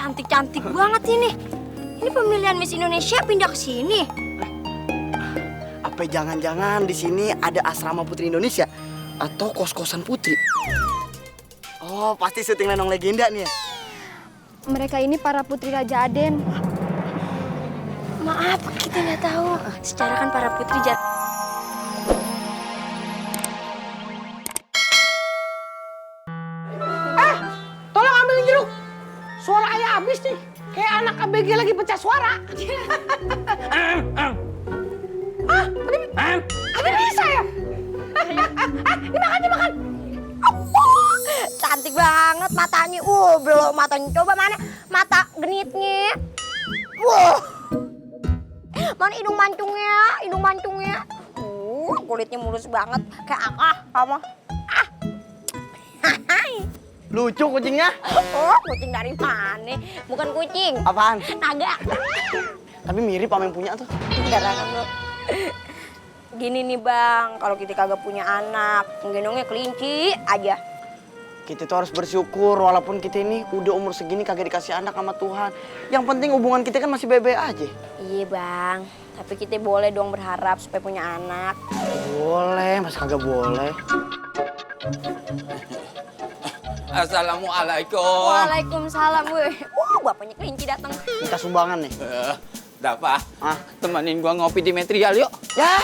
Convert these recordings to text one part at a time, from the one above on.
cantik-cantik banget ini. Ini pemilihan Miss Indonesia pindah ke sini. Apa jangan-jangan di sini ada asrama Putri Indonesia atau kos-kosan putri? Oh, pasti syuting Lenong Legenda nih ya. Mereka ini para putri Raja Aden. Maaf, kita nggak tahu. Secara kan para putri Tolong ambilin jeruk. Suara ayah habis nih. Kayak anak ABG lagi pecah suara. Ada bisa ya? Dimakan. cantik banget matanya. Belum matanya. Coba mana mata genitnya. Mana hidung mancungnya. Kulitnya mulus banget. Kayak apa? Lucu kucingnya. Kucing dari mana? Bukan kucing. Apaan? Naga. Tapi mirip sama yang punya tuh. Enggak lo. Gini nih bang, kalau kita kagak punya anak, menggendongnya kelinci aja. Kita tuh harus bersyukur walaupun kita ini udah umur segini kagak dikasih anak sama Tuhan. Yang penting hubungan kita kan masih bebe aja. Iya bang, tapi kita boleh dong berharap supaya punya anak. Boleh, mas kagak boleh. Assalamualaikum. Waalaikumsalam weh. Bapaknya kelinci datang. Minta sumbangan nih. Dafa, temenin gua ngopi di Material yuk. Ya,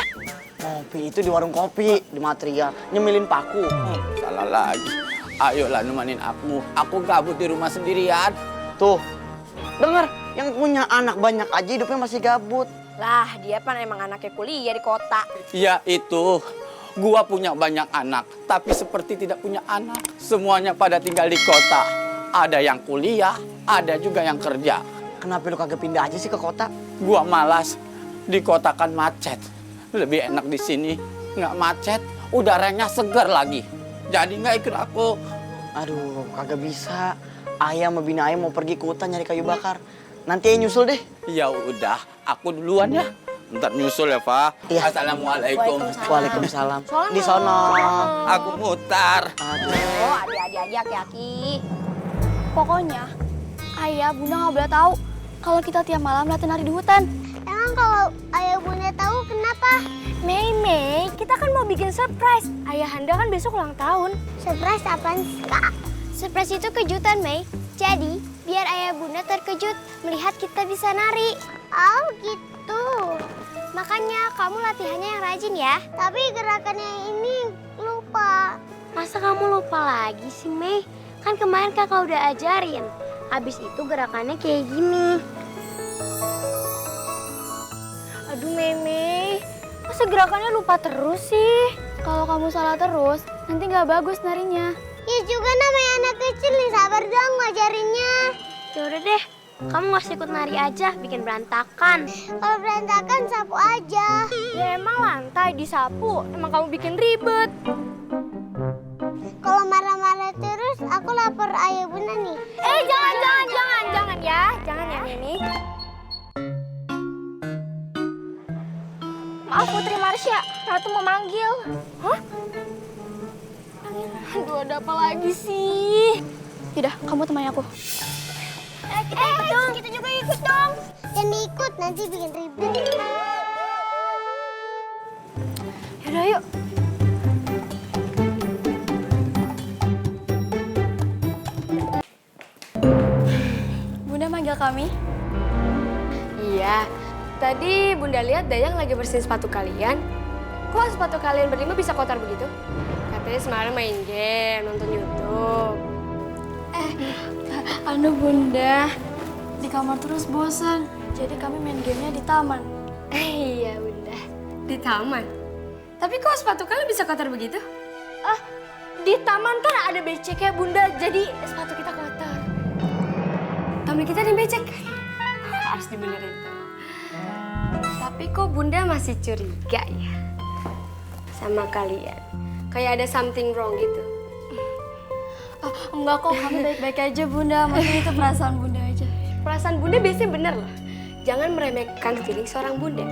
kopi itu di warung kopi, di Material. Nyemilin paku. Salah lagi. Ayolah nemenin aku. Aku gabut di rumah sendirian. Tuh, denger, yang punya anak banyak aja hidupnya masih gabut. Lah dia kan emang anaknya kuliah di kota. Ya itu, gua punya banyak anak, tapi seperti tidak punya anak. Semuanya pada tinggal di kota. Ada yang kuliah, ada juga yang kerja. Kenapa lu kagak pindah aja sih ke kota? Gua malas, di kota kan macet. Lebih enak di sini, nggak macet, udaranya segar lagi. Jadi nggak ikut aku. Aduh, kagak bisa. Ayah sama bini ayah mau pergi ke hutan nyari kayu bakar. Nanti ayah nyusul deh. Ya udah, aku duluan ya. Ntar nyusul ya, Pak. Iya. Assalamualaikum. Waalaikumsalam. Di sono. Aku mutar. Oh adik-adik aja aki-aki. Pokoknya, ayah, bunda nggak boleh tahu kalau kita tiap malam latihan nari di hutan. Emang kalau ayah bunda tahu kenapa? Mei, kita kan mau bikin surprise. Ayahanda kan besok ulang tahun. Surprise apaan sih, Kak? Surprise itu kejutan, Mei. Jadi, biar ayah bunda terkejut melihat kita bisa nari. Oh gitu. Makanya kamu latihannya yang rajin ya. Tapi gerakannya ini lupa. Masa kamu lupa lagi sih, Mei? Kan kemarin kakak udah ajarin. Abis itu gerakannya kayak gini. Aduh, Mei. Masa gerakannya lupa terus sih? Kalau kamu salah terus, nanti nggak bagus narinya. Ya juga namanya anak kecil nih, sabar dong ngajarinnya. Yaudah deh, kamu nggak usah ikut nari aja, bikin berantakan. Kalau berantakan sapu aja. Ya emang lantai disapu, emang kamu bikin ribet. Kalau marah-marah terus, aku lapor ayah bunda nih. Jangan ya, jangan ya ini. Maaf Putri Marsha, Ratu mau manggil. Hah? Aduh, ada apa lagi sih? Yaudah, kamu temani aku. Kita juga ikut dong. Jangan ikut, nanti bikin ribet. Yaudah, yuk. Bunda manggil kami? Iya, tadi Bunda lihat Dayang lagi bersihin sepatu kalian. Kok sepatu kalian berlima bisa kotor begitu? Katanya semalam main game, nonton YouTube. Anu Bunda, di kamar terus bosan. Jadi kami main gamenya di taman. Iya Bunda, di taman. Tapi kok sepatu kalian bisa kotor begitu? Di taman kan ada beceknya Bunda, jadi sepatu kita kotor. Taman kita ada yang becek. Harus dibenerin tuh. Tapi kok Bunda masih curiga ya sama kalian? Kayak ada something wrong gitu. Enggak kok, kami baik-baik aja Bunda. Mungkin itu perasaan Bunda aja. Perasaan Bunda biasanya bener loh. Jangan meremehkan feeling seorang Bunda.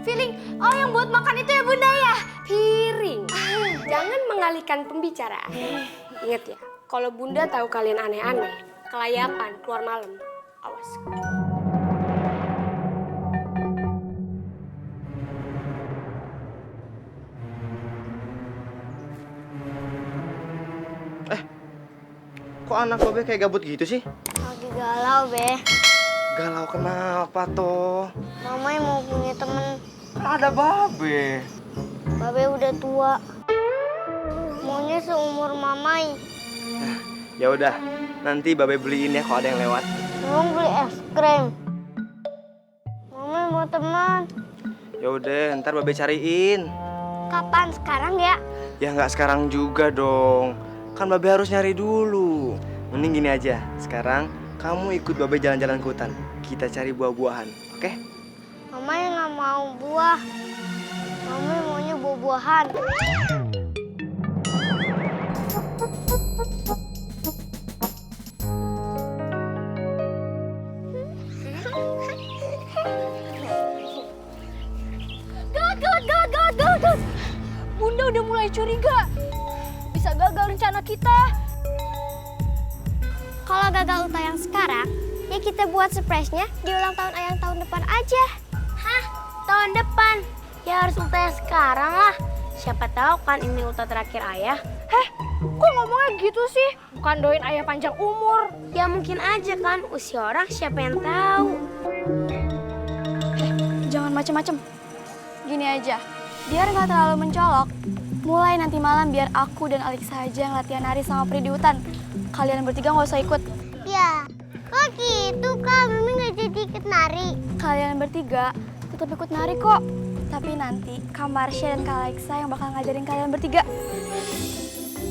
Feeling, yang buat makan itu ya Bunda ya? Piring. Jangan mengalihkan pembicaraan. Ingat ya, kalau Bunda tahu kalian aneh-aneh, kelayakan keluar malam. Awas. Kok anak Babe kayak gabut gitu sih? Lagi galau, Be. Galau kenapa toh? Mama yang mau punya temen. Kan ada Babe. Babe udah tua. Maunya seumur Mamai. Ya udah, nanti Babe beliin ya kalau ada yang lewat. Mau beli es krim. Mamai mau teman. Ya udah, ntar Babe cariin. Kapan? Sekarang ya? Ya nggak sekarang juga dong. Kan Babe harus nyari dulu. Mending gini aja. Sekarang kamu ikut Babe jalan-jalan ke hutan. Kita cari buah-buahan, oke? Mamai nggak mau buah. Mamai maunya buah-buahan. Gawat. Bunda udah mulai curiga. Bisa gagal rencana kita. Kalau gagal tayang sekarang, ya kita buat surprise-nya di ulang tahun Ayang tahun depan aja. Hah? Tahun depan? Ya harus ultah sekarang lah. Siapa tahu kan ini ultah terakhir ayah. Kok ngomongnya gitu sih? Bukan doain ayah panjang umur. Ya mungkin aja kan, usia orang siapa yang tahu. Jangan macem-macem. Gini aja, biar nggak terlalu mencolok. Mulai nanti malam biar aku dan Alex saja yang latihan nari sama Pri di hutan. Kalian bertiga nggak usah ikut. Ya, kok gitu Kak? Mimi nggak jadi ikut nari. Kalian bertiga tetap ikut nari kok. Tapi nanti Kak Marsha dan Kak Alexa yang bakal ngajarin kalian bertiga.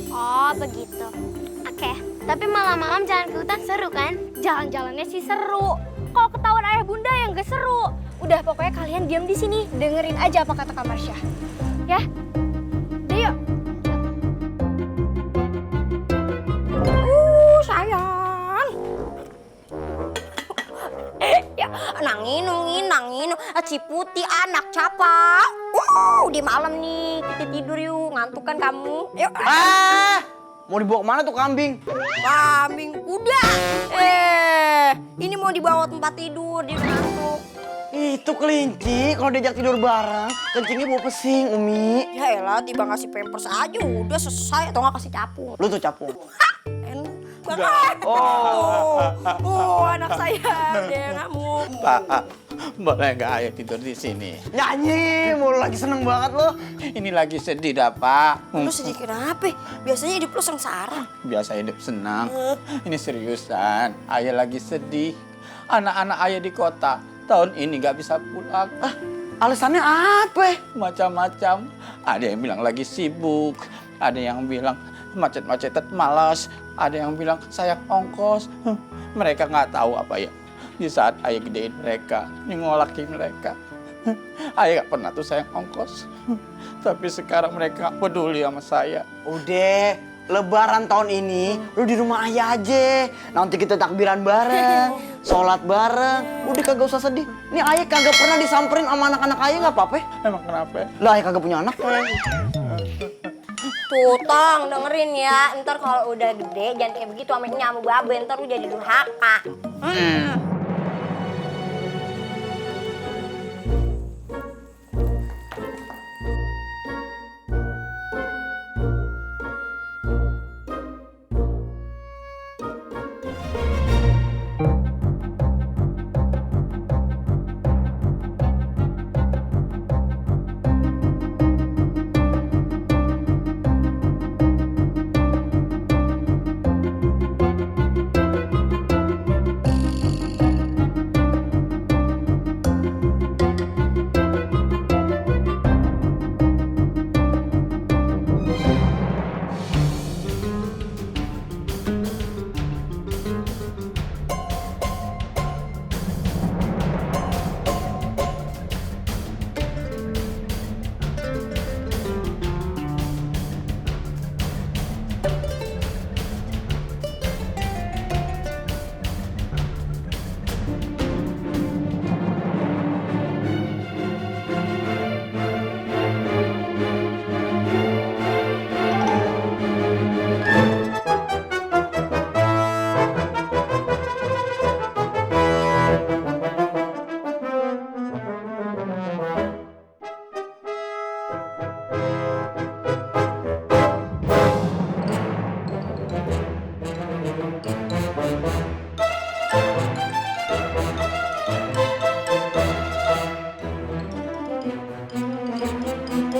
Oh, begitu. Oke, tapi malam-malam jalan ke hutan seru kan? Jalan-jalannya sih seru. Kalau ketahuan ayah bunda yang gak seru. Udah pokoknya kalian diam di sini, dengerin aja apa kata Kak Marsha. Ya? Udah yuk. Sayang. Ya, nangin. Ciputi anak capa. Di malam nih kita tidur yuk. Ngantuk kan kamu? Yuk. Mau dibawa kemana tuh kambing? Kambing kuda. Ini mau dibawa tempat tidur, dia ngantuk. Itu kelinci, kalau diajak tidur bareng, kencingnya bau pesing, Umi. Ya elah, tiba ngasih pampers aja udah selesai atau nggak kasih capung. Lu tuh capung. Anak saya dia ngamuk. Pak, boleh nggak ayah tidur di sini? Nyanyi, mulu lagi seneng banget lo. Ini lagi sedih dah, Pak. Lu sedih kenapa? Biasanya hidup lu sengsara. Biasa hidup senang. Ini seriusan. Ayah lagi sedih. Anak-anak ayah di kota tahun ini nggak bisa pulang. Alasannya apa? Macam-macam. Ada yang bilang lagi sibuk. Ada yang bilang macet-macetan malas. Ada yang bilang sayang ongkos. Mereka nggak tahu apa ya. Di saat ayah gedein mereka, nyengolakin mereka. Ayah nggak pernah tuh sayang ongkos. Tapi sekarang mereka peduli sama saya. Udah, lebaran tahun ini lu di rumah ayah aja. Nanti kita takbiran bareng, sholat bareng. Udah kagak usah sedih. Nih ayah kagak pernah disamperin sama anak-anak ayah nggak apa-apa. Emang kenapa? Lah ayah kagak punya anak. Tuh, Tong, dengerin ya. Ntar kalau udah gede, jangan kayak begitu sama nyamuk babe. Ntar lu jadi durhaka.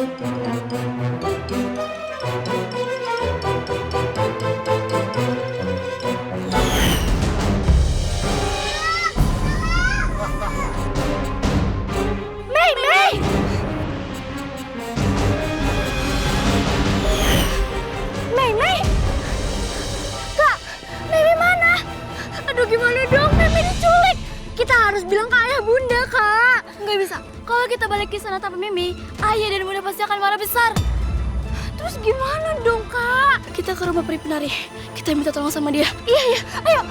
Mei, Mei! Mei, Mei! Kak, Mei mana? Aduh gimana dong, Mei diculik. Kita harus bilang ke ayah bunda, Kak. Nggak bisa. Kalau kita balik ke sana tanpa Mimi, ayah dan bunda pasti akan marah besar. Terus gimana dong, Kak? Kita ke rumah Peri Penari. Kita minta tolong sama dia. Iya, iya. Ayo.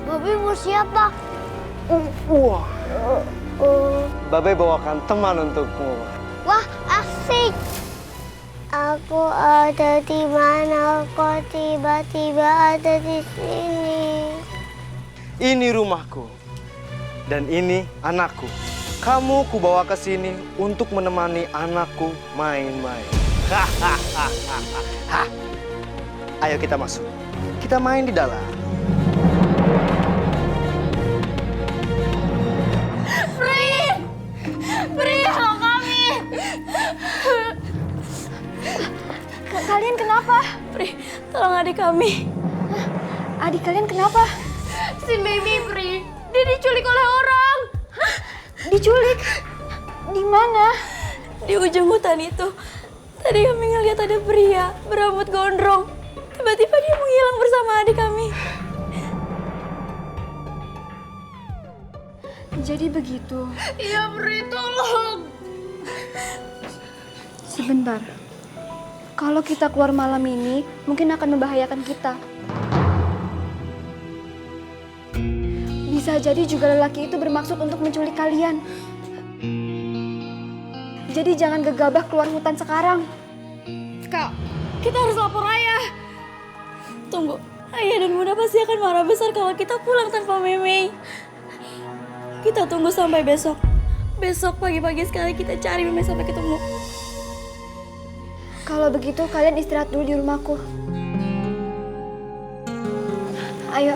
Babi mau siapa? Wah, Babe bawakan teman untukmu. Wah, asik. Aku ada di mana kok tiba-tiba ada di sini? Ini rumahku. Dan ini anakku. Kamu kubawa ke sini untuk menemani anakku main-main. Hahaha. Ayo kita masuk. Kita main di dalam. Peri, tolong kami. Kalian kenapa? Peri, tolong adik kami. Adik kalian kenapa? Si Mimi, Peri. Dia diculik oleh orang. Hah? Diculik? Di mana? Di ujung hutan itu. Tadi kami ngeliat ada pria berambut gondrong. Tiba-tiba dia menghilang bersama adik kami. Jadi begitu. Iya, Peri, tolong. Sebentar. Kalau kita keluar malam ini, mungkin akan membahayakan kita. Bisa jadi juga lelaki itu bermaksud untuk menculik kalian. Jadi jangan gegabah keluar hutan sekarang. Kak, kita harus lapor ayah. Tunggu, ayah dan bunda pasti akan marah besar kalau kita pulang tanpa Meme. Kita tunggu sampai besok. Besok pagi-pagi sekali kita cari Meme sampai ketemu. Kalau begitu kalian istirahat dulu di rumahku. Ayo.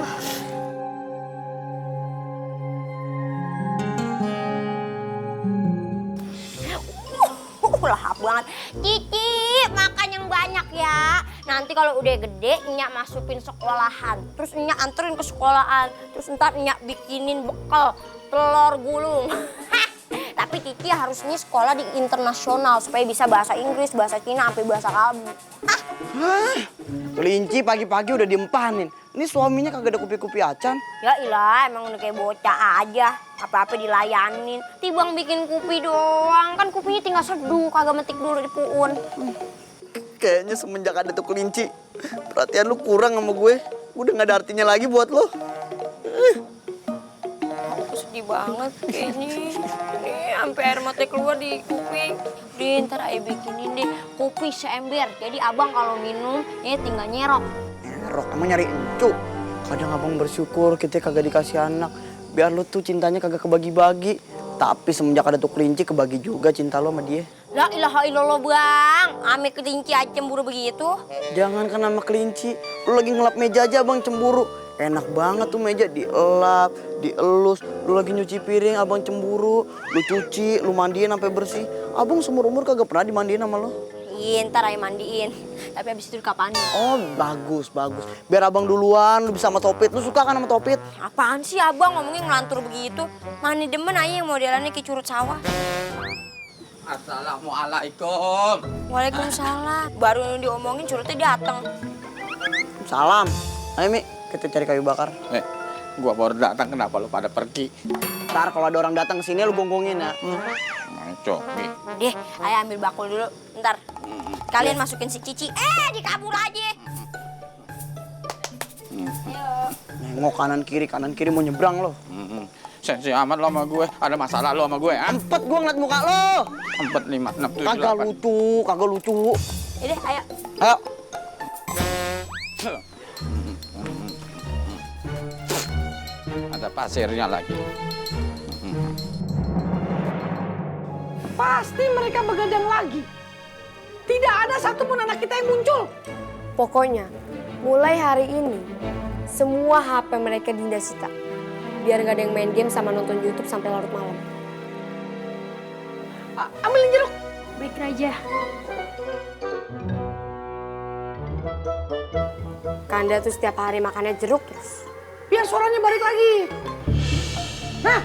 Lahap banget. Cici, makan yang banyak ya. Nanti kalau udah gede, Nyak masukin sekolahan. Terus Nyak anterin ke sekolahan. Terus ntar Nyak bikinin bekal telur gulung. Tapi Cici harusnya sekolah di internasional supaya bisa bahasa Inggris, bahasa Cina, sampai bahasa Arab. Hah? Kelinci pagi-pagi udah diempanin. Ini suaminya kagak ada kupi-kupi acan. Ya ilah, emang udah kayak bocah aja. Apa-apa dilayanin. Tibang bikin kupi doang. Kan kupinya tinggal seduh, kagak metik dulu di puun. Kayaknya semenjak ada tuh kelinci, perhatian lu kurang sama gue. Udah gak ada artinya lagi buat lo. Aku sedih banget kayaknya. Nih, sampai air mata keluar di kuping. Di ntar ayah bikinin deh kopi seember. Jadi abang kalau minum, ya tinggal nyerok. Nyerok, emang nyari encu. Kadang abang bersyukur kita kagak dikasih anak. Biar lu tuh cintanya kagak kebagi-bagi. Tapi semenjak ada tuh kelinci, kebagi juga cinta lo sama dia. La ilaha illallah bang, ame kelinci aja cemburu begitu. Jangan kan sama kelinci, lu lagi ngelap meja aja abang cemburu. Enak banget tuh meja, dielap, dielus. Lu lagi nyuci piring, abang cemburu. Lu cuci, lu mandiin sampai bersih. Abang seumur umur kagak pernah dimandiin sama lo. Iya, ntar ayah mandiin. Tapi abis itu dikapanin. Oh, bagus, bagus. Biar abang duluan, lu bisa sama Topit. Lu suka kan sama Topit? Apaan sih abang ngomongin ngelantur begitu? Mani demen ayah yang modelannya kayak curut sawah. Assalamualaikum. Waalaikumsalam. Baru diomongin curutnya datang. Salam. Ayo Mi, kita cari kayu bakar. Gua baru datang, kenapa lu pada pergi? Ntar kalau ada orang datang ke sini lu gonggongin ya. Ngaco, Mi. Deh, ayah ambil bakul dulu. Ntar kalian masukin si Cici. Dikabur aja. Nengok kanan kiri mau nyebrang lo. Sensi amat lo sama gue. Ada masalah lo sama gue, ha? Empet gua ngeliat muka lo. 4, 5, 6, 7, Kagak 8. lucu, kagak lucu. Deh, ayo. Ayo. Ada pasirnya lagi. Pasti mereka begadang lagi. Tidak ada satupun anak kita yang muncul. Pokoknya, mulai hari ini, semua HP mereka Dinda sita. biar nggak ada yang main game sama nonton YouTube sampai larut malam. Ambilin jeruk. Baik Raja. Kanda tuh setiap hari makannya jeruk terus. Biar suaranya balik lagi. Nah.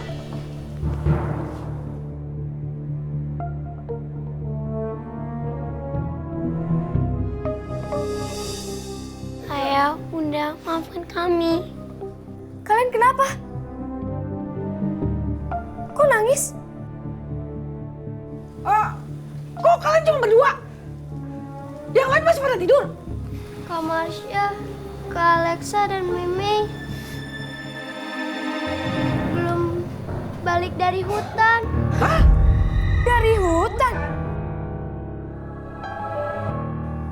Ayah, Bunda, maafkan kami. Kalian kenapa? Kok nangis? Kok kalian cuma berdua? Yang lain masih pada tidur? Kak Marsha, Kak Alexa, dan Mimi belum balik dari hutan. Hah? Dari hutan?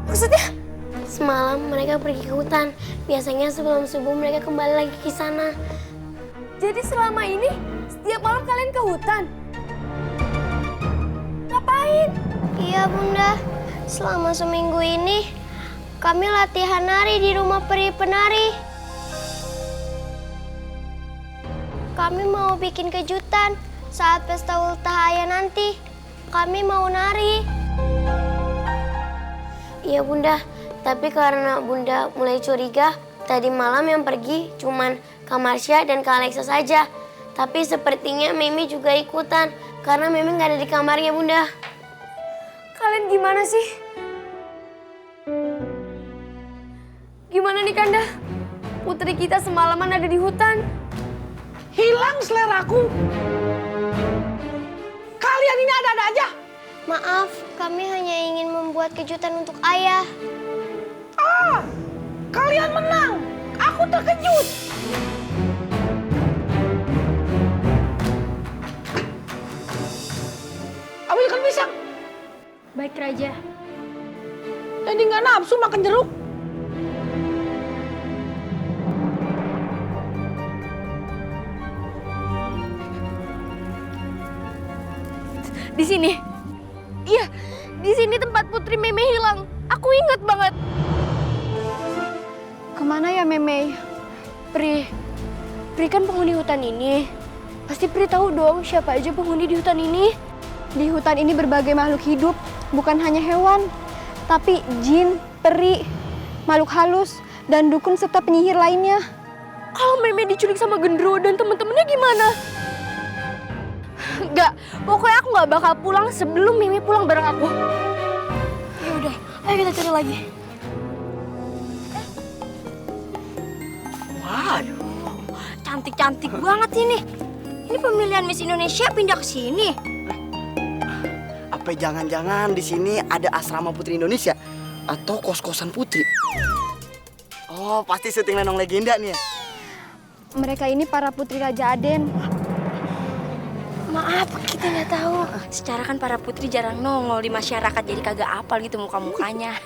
Maksudnya? Semalam mereka pergi ke hutan. Biasanya sebelum subuh mereka kembali lagi ke sana. Jadi selama ini setiap malam kalian ke hutan? Ngapain? Iya Bunda, selama seminggu ini kami latihan nari di rumah peri penari. Kami mau bikin kejutan saat pesta ultah ayah nanti. Kami mau nari. Iya Bunda, tapi karena Bunda mulai curiga, tadi malam yang pergi cuman Kak Marsha dan Kak Alexa saja. Tapi sepertinya Mimi juga ikutan karena Mimi nggak ada di kamarnya Bunda. Kalian gimana sih? Gimana nih Kanda? Putri kita semalaman ada di hutan. Hilang seleraku. Kalian ini ada-ada aja. Maaf, kami hanya ingin membuat kejutan untuk ayah. Kalian menang. Aku terkejut. Ambilkan pisang. Baik Raja. Jadi nggak nafsu makan jeruk. Di sini. Iya, di sini tempat Putri Meme hilang. Aku ingat banget. Kemana ya Meme? Pri kan penghuni hutan ini. Pasti Pri tahu dong siapa aja penghuni di hutan ini. Di hutan ini berbagai makhluk hidup, bukan hanya hewan, tapi jin, peri, makhluk halus, dan dukun serta penyihir lainnya. Kalau Meme diculik sama Gendro dan temen-temennya gimana? Enggak, pokoknya aku nggak bakal pulang sebelum Mimi pulang bareng aku. Ya udah, ayo kita cari lagi. Waduh, cantik-cantik banget ini. Ini pemilihan Miss Indonesia pindah ke sini. Apa jangan-jangan di sini ada asrama Putri Indonesia atau kos-kosan Putri? Oh, pasti syuting Lenong Legenda nih ya. Mereka ini para putri Raja Aden. Maaf, kita nggak tahu. Secara kan para putri jarang nongol di masyarakat, jadi kagak apal gitu muka-mukanya.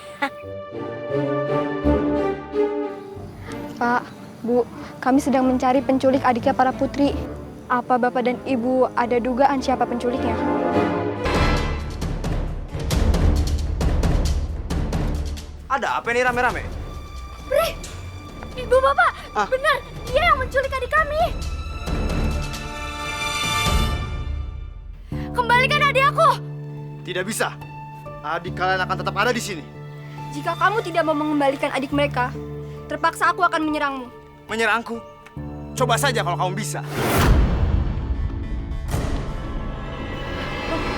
Pak, Bu, kami sedang mencari penculik adiknya para putri. Apa Bapak dan Ibu ada dugaan siapa penculiknya? Ada apa nih rame-rame? Ibu Bapak, benar, dia yang menculik adik kami. Kembalikan adik aku. Tidak bisa. Adik kalian akan tetap ada di sini. Jika kamu tidak mau mengembalikan adik mereka, terpaksa aku akan menyerangmu. Menyerangku? Coba saja kalau kamu bisa.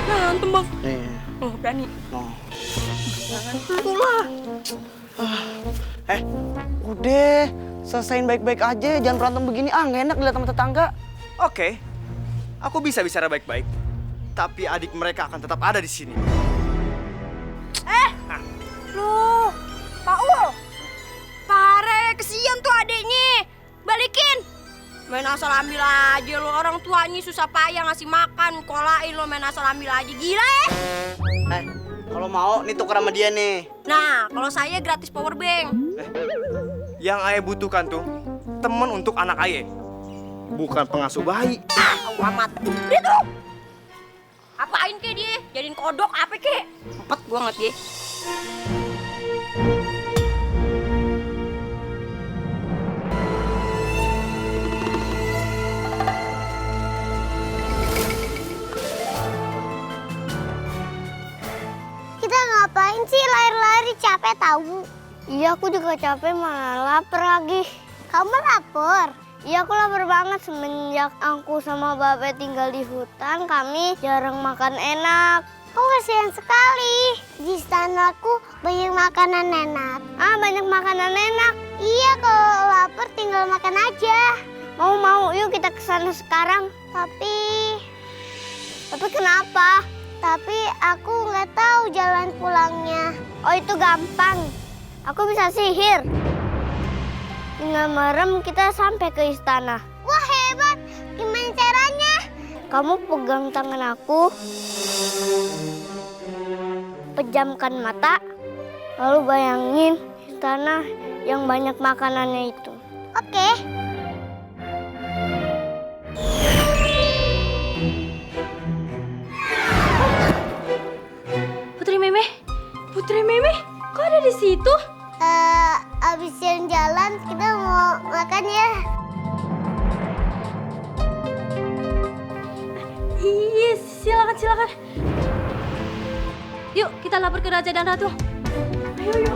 Berantem bang. Nih. Berani. Oh. Udah, selesain baik-baik aja. Jangan berantem begini. Nggak enak dilihat sama tetangga. Oke. Aku bisa bicara baik-baik. Tapi adik mereka akan tetap ada di sini. Loh, Pak Ul. Pare, kesian tuh adeknya. Balikin. Main asal ambil aja lo. Orang tuanya susah payah ngasih makan. Kolain lo main asal ambil aja. Gila ya? Kalau mau, nih tuker sama dia nih. Nah, kalau saya gratis power bank. Yang ayah butuhkan tuh teman untuk anak ayah. Bukan pengasuh bayi. Tahu amat. Dia tuh. Apain ke dia? Jadiin kodok apa ke? Empet gua ngeliat dia. capek tahu. Iya, aku juga capek, malah lapar lagi. Kamu lapar? Iya, aku lapar banget. Semenjak aku sama Babe tinggal di hutan, kami jarang makan enak. Kok kasihan sekali. Di istanaku banyak makanan enak. Banyak makanan enak. Iya, kalau lapar tinggal makan aja. Mau, yuk kita ke sana sekarang. Tapi kenapa? Tapi aku nggak tahu jalan pulangnya. Oh, itu gampang. Aku bisa sihir. Tinggal merem kita sampai ke istana. Wah, hebat. Gimana caranya? Kamu pegang tangan aku. Pejamkan mata. Lalu bayangin istana yang banyak makanannya itu. Oke. Putri Meme, kok ada di situ? Abis jalan-jalan kita mau makan ya. Iya, silakan. Yuk, kita lapor ke Raja dan Ratu. Ayo.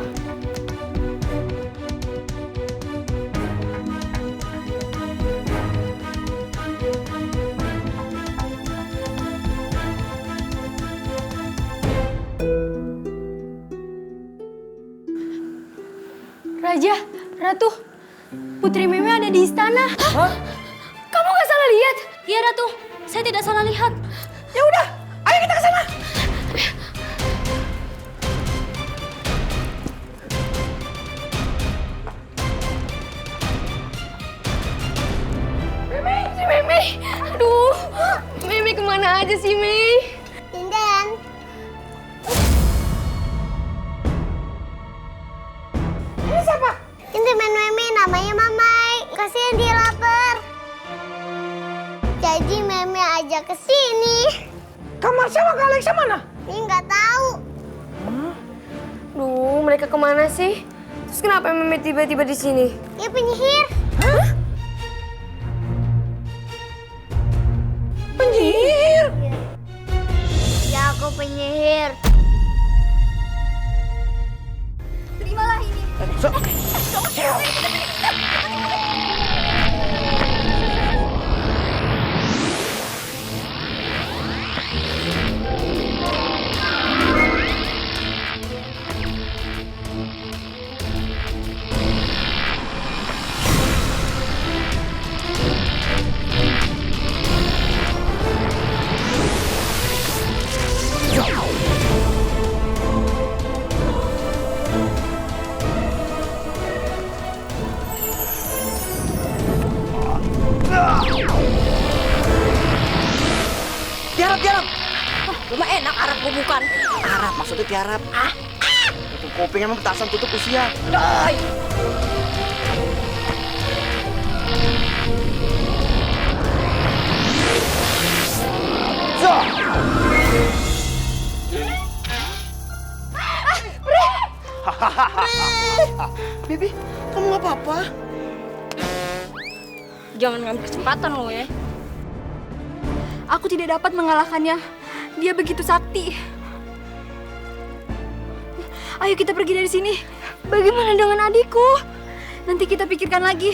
Raja, Ratu, Putri Meme ada di istana. Hah? Kamu nggak salah lihat? Iya, Ratu, saya tidak salah lihat. Ya udah, ayo kita ke sana. Meme, aduh, Meme kemana aja sih, Mei? Tindan. Ini siapa? Ini teman Meme namanya Mamai. Kasihan dia lapar. Jadi Meme ajak ke sini. Kamar sama Kak Alexa mana? Ini nggak tahu. Duh, mereka kemana sih? Terus kenapa Meme tiba-tiba di sini? Dia penyihir. Penyihir. Ya, aku penyihir. Terimalah ini. Tiarap. Cuma enak Arab gue bukan. Tiarap, maksudnya tiarap. Tutup kuping emang petasan tutup usia. Bibi, kamu nggak apa-apa? Jangan ngambil kesempatan lo ya. Aku tidak dapat mengalahkannya. Dia begitu sakti. Ayo kita pergi dari sini. Bagaimana dengan adikku? Nanti kita pikirkan lagi.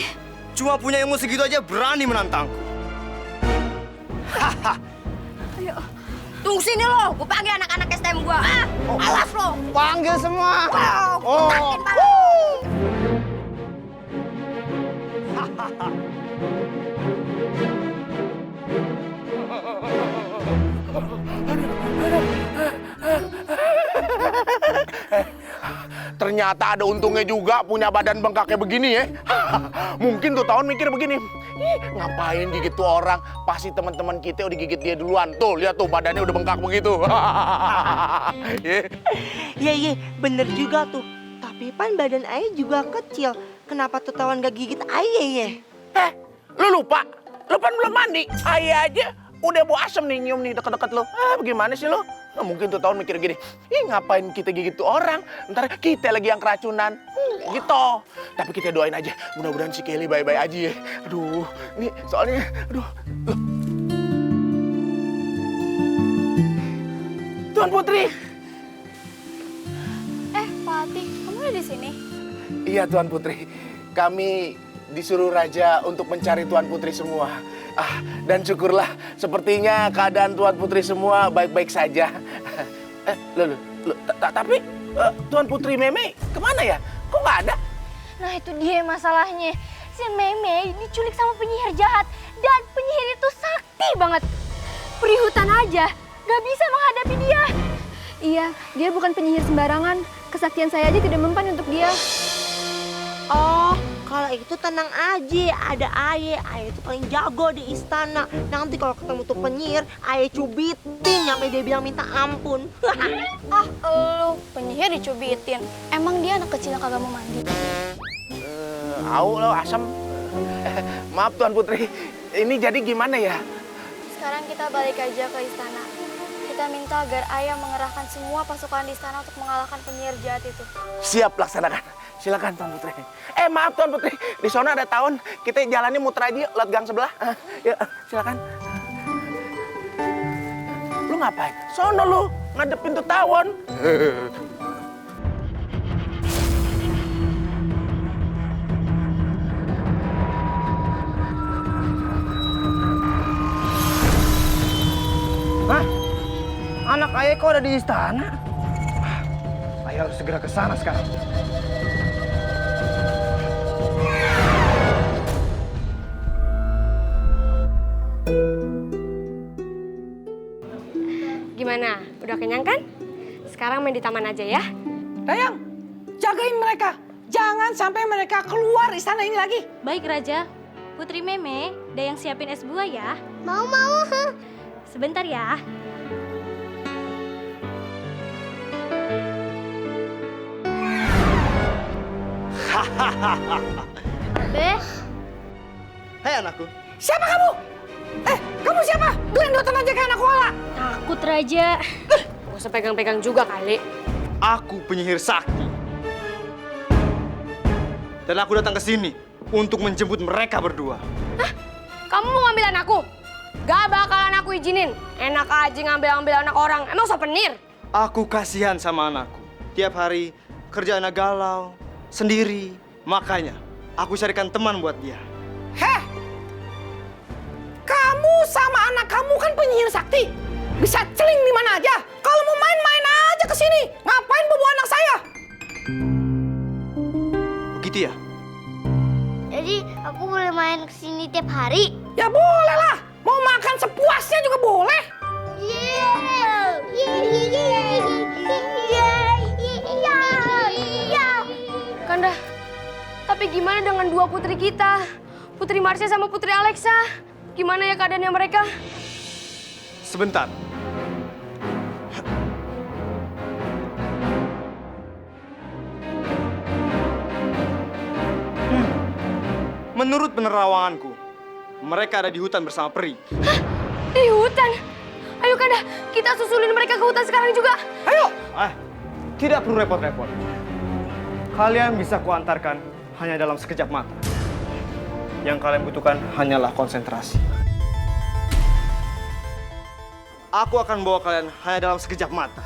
Cuma punya ilmu segitu aja berani menantangku. Ayo. Tunggu sini lo, gue panggil anak-anak STM gue. Awas lo. Panggil semua. Oh. Ternyata ada untungnya juga punya badan bengkak kayak begini ya. Mungkin tuh tahun mikir begini, ngapain gigit tuh orang? Pasti teman-teman kita udah gigit dia duluan. Tuh, lihat tuh badannya udah bengkak begitu. Iya, bener juga tuh. Tapi pan badan Ayah juga kecil. Kenapa tuh tawan gak gigit Ayah ya? Lu lupa? Lu kan belum mandi. Ayah aja udah bau asem nih nyium nih deket-deket lu. Bagaimana sih lu? Nah, mungkin tuh tahun mikir gini, ngapain kita gigit tuh orang? Ntar kita lagi yang keracunan. Gitu. Tapi kita doain aja, mudah-mudahan si Kelly baik-baik aja ya. Aduh, ini soalnya, aduh. Loh. Tuan Putri. Fatih, kamu sini? Iya Tuan Putri, kami disuruh Raja untuk mencari Tuan Putri semua. Dan syukurlah, sepertinya keadaan Tuan Putri semua baik-baik saja. Tapi Tuan Putri Meme kemana ya? Kok nggak ada? Nah itu dia masalahnya. Si Meme diculik sama penyihir jahat. Dan penyihir itu sakti banget. Peri hutan aja gak bisa menghadapi dia. Iya, dia bukan penyihir sembarangan. Kesaktian saya aja tidak mempan untuk dia. Oh, kalau itu tenang aja. Ada Aye itu paling jago di istana. Nanti kalau ketemu tuh penyihir, Aye cubitin sampai dia bilang minta ampun. Lu penyihir dicubitin. Emang dia anak kecil yang kagak mau mandi? Au lo asam. Maaf Tuan Putri, ini jadi gimana ya? Sekarang kita balik aja ke istana. Kita minta agar Ayah mengerahkan semua pasukan di istana untuk mengalahkan penyihir jahat itu. Siap, laksanakan. Silakan Tuan Putri. Maaf Tuan Putri, di sana ada tawon. Kita jalannya muter aja lewat gang sebelah. Ya, silakan. Lu ngapain? Sono lu, ngadepin tuh tawon. Hah? Anak Ayah kok ada di istana? Ayah harus segera ke sana sekarang. Gimana? Udah kenyang kan? Sekarang main di taman aja ya. Dayang, jagain mereka. Jangan sampai mereka keluar istana ini lagi. Baik Raja. Putri Meme, Dayang siapin es buah ya. Mau. Sebentar ya. Be, Hei anakku, Siapa kamu? Kamu siapa? Gelendotan aja kayak anak koala. Takut Raja. Gak usah pegang-pegang juga kali. aku penyihir sakti. Dan aku datang ke sini untuk menjemput mereka berdua. Kamu mau ngambil anakku? Gak bakalan aku izinin. Enak aja ngambil anak orang. Emang souvenir? Aku kasihan sama anakku. Tiap hari kerjaannya galau, sendiri. Makanya aku carikan teman buat dia. Heh, kamu sama anak kamu kan penyihir sakti. Bisa celing di mana aja. Kalau mau main-main aja ke sini. Ngapain bawa anak saya? Begitu ya? jadi aku boleh main kesini tiap hari? Ya boleh lah. Mau makan sepuasnya juga boleh. Kanda, tapi gimana dengan dua putri kita? Putri Marsha sama Putri Alexa. Gimana ya keadaannya mereka? Sebentar. Menurut penerawanganku, mereka ada di hutan bersama peri. Di hutan? Ayo Kanda, kita susulin mereka ke hutan sekarang juga. Ayo. Tidak perlu repot-repot. Kalian bisa kuantarkan hanya dalam sekejap mata. Yang kalian butuhkan hanyalah konsentrasi. Aku akan bawa kalian hanya dalam sekejap mata.